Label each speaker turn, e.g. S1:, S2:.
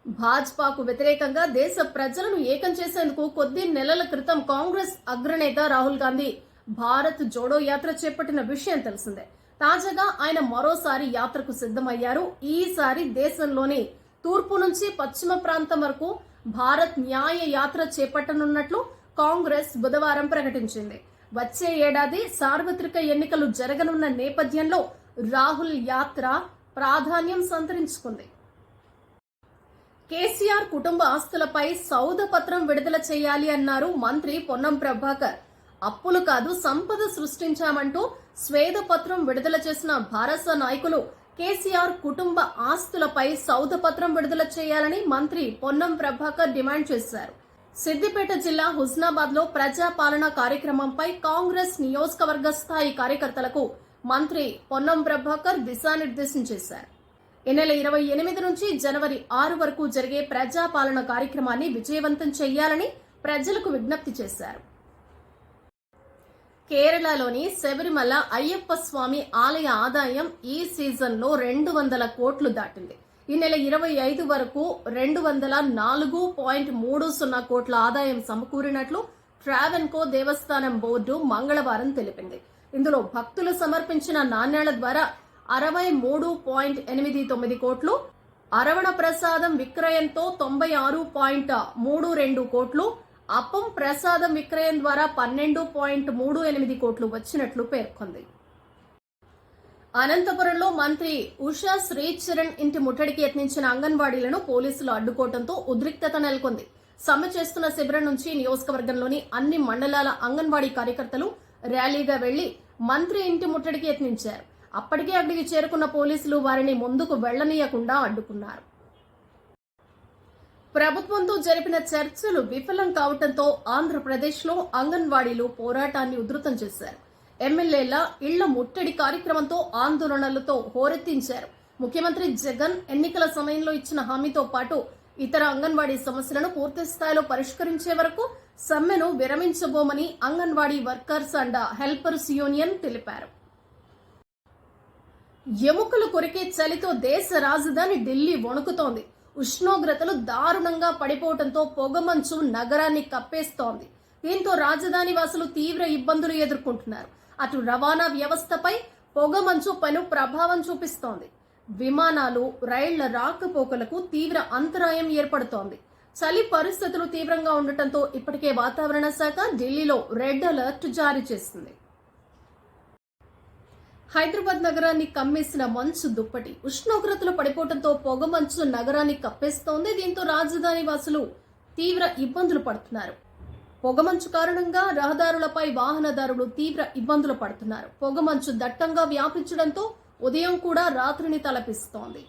S1: భాజపాకు వ్యతిరేకంగా దేశ ప్రజలను ఏకం చేసేందుకు కొద్ది నెలల క్రితం కాంగ్రెస్ అగ్రనేత రాహుల్ గాంధీ భారత్ జోడో యాత్ర చేపట్టిన విషయం తెలిసిందే. తాజాగా ఆయన మరోసారి యాత్రకు సిద్ధమయ్యారు. ఈసారి దేశంలోని తూర్పు నుంచి పశ్చిమ ప్రాంతం వరకు భారత్ న్యాయ యాత్ర చేపట్టనున్నట్లు కాంగ్రెస్ బుధవారం ప్రకటించింది. వచ్చే ఏడాది సార్వత్రిక ఎన్నికలు జరగనున్న నేపథ్యంలో రాహుల్ యాత్ర ప్రాధాన్యం సంతరించుకుంది. కేసీఆర్ కుటుంబ ఆస్తులపై సౌద పత్రం విడుదల చేయాలి అన్నారు మంత్రి పొన్నం ప్రభాకర్. అప్పులు కాదు సంపద సృష్టించామంటూ శ్వేతపత్రం విడుదల చేసిన భారత నాయకులు కేసీఆర్ కుటుంబ ఆస్తులపై సౌద పత్రం విడుదల చేయాలని మంత్రి పొన్నం ప్రభాకర్ డిమాండ్ చేశారు. సిద్దిపేట జిల్లా హుస్నాబాద్ లో ప్రజాపాలన కార్యక్రమంపై కాంగ్రెస్ నియోజకవర్గ స్థాయి కార్యకర్తలకు మంత్రి పొన్నం ప్రభాకర్ దిశానిర్దేశం చేశారు. ఈ నెల 28 నుంచి జనవరి 6 వరకు జరిగే ప్రజాపాలన కార్యక్రమాన్ని విజయవంతం చేయాలని ప్రజలకు విజ్ఞప్తి చేశారు. కేరళలోని శబరిమల అయ్యప్ప స్వామి ఆలయ ఆదాయం ఈ సీజన్లో 200 కోట్లు దాటింది. ఈ నెల 25 వరకు 204.30 కోట్ల ఆదాయం సమకూరినట్లు ట్రావెన్కో దేవస్థానం బోర్డు మంగళవారం తెలిపింది. ఇందులో భక్తులు సమర్పించిన నాణ్యాల ద్వారా 63.89 కోట్లు, అరవణ ప్రసాదం విక్రయంతో 96.32 కోట్లు, అప్పం ప్రసాదం విక్రయం ద్వారా 12.38 కోట్లు వచ్చినట్లు పేర్కొంది. అనంతపురంలో మంత్రి ఉషా శ్రీచరణ్ ఇంటి ముట్టడికి యత్నించిన అంగన్వాడీలను పోలీసులు అడ్డుకోవడంతో ఉద్రిక్తత నెలకొంది. సమ్మె చేస్తున్న శిబిరం నుంచి నియోజకవర్గంలోని అన్ని మండలాల అంగన్వాడీ కార్యకర్తలు ర్యాలీగా వెళ్లి మంత్రి ఇంటి ముట్టడికి యత్నించారు. అప్పటికే అక్కడికి చేరుకున్న పోలీసులు వారిని ముందుకు వెళ్లనీయకుండా అడ్డుకున్నారు. ప్రభుత్వంతో జరిపిన చర్చలు విఫలం కావడంతో ఆంధ్రప్రదేశ్లో అంగన్వాడీలు పోరాటాన్ని ఉధృతం చేశారు. ఎమ్మెల్యేల ఇళ్ల ముట్టడి కార్యక్రమంతో ఆందోళనలతో హోరెత్తించారు. ముఖ్యమంత్రి జగన్ ఎన్నికల సమయంలో ఇచ్చిన హామీతో పాటు ఇతర అంగన్వాడీ సమస్యలను పూర్తి స్థాయిలో పరిష్కరించే వరకు సమ్మెను విరమించబోమని anganwadi workers and helpers union తెలిపారు. ఎముకలు కొరికే చలితో దేశ రాజధాని ఢిల్లీ వణుకుతోంది. ఉష్ణోగ్రతలు దారుణంగా పడిపోవడంతో పొగమంచు నగరాన్ని కప్పేస్తోంది. దీంతో రాజధాని వాసులు తీవ్ర ఇబ్బందులు ఎదుర్కొంటున్నారు. అటు రవాణా వ్యవస్థపై పొగమంచు పెను ప్రభావం చూపిస్తోంది. విమానాలు, రైళ్ల రాకపోకలకు తీవ్ర అంతరాయం ఏర్పడుతోంది. చలి పరిస్థితులు తీవ్రంగా ఉండటంతో ఇప్పటికే వాతావరణ శాఖ ఢిల్లీలో రెడ్ అలర్ట్ జారీ చేసింది. హైదరాబాద్ నగరాన్ని కమ్మేసిన మంచు దుప్పటి ఉష్ణోగ్రతలు పడిపోవడంతో పొగమంచు నగరాన్ని కప్పేస్తోంది. దీంతో రాజధాని వాసులు తీవ్ర ఇబ్బందులు పడుతున్నారు. పొగమంచు కారణంగా రహదారులపై వాహనదారులు తీవ్ర ఇబ్బందులు పడుతున్నారు. పొగమంచు దట్టంగా వ్యాపించడంతో ఉదయం కూడా రాత్రిని తలపిస్తోంది.